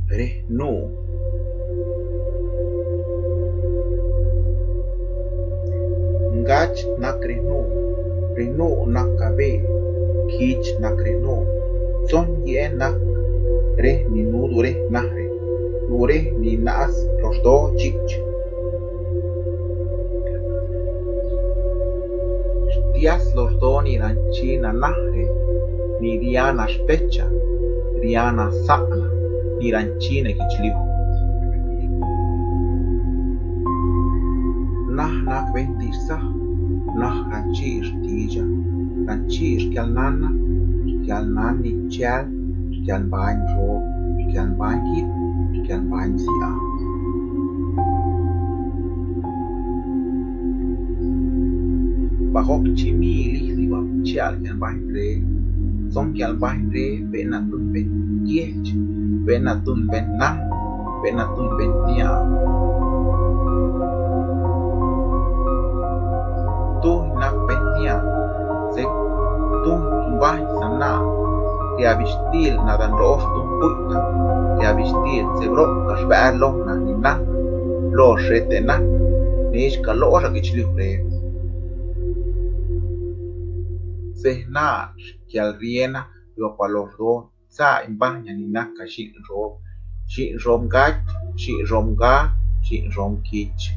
rehnu. Ngach nak rehnu nak kabe, kich nak rehnu, son ye nak reh ni nu dure nahre, dure ni naas los dos chich. Dias los dos ni ranchina nahre, ni diana specha, diana sakna, ni ranchina kichliu. Nah nak bendisa, nah ranchir tija, ranchir kial nani chal, kial bain ro, kial bain kit, kial bain sia. Bahok chimili liwa chial kial bain re, son kial bain re benatun ben kiech, benatun ben nan, benatun ben nia. Tu nak ben nia, se tu bain sana, te avistil nadan los tun puita, te avistil se brocas verlo na ni nan, lo rete nan, nish kalora kichliu re. Se na kial riena yo pa los dos sa imbanya ni naka shi rom gach, shi rom ga, shi rom kich.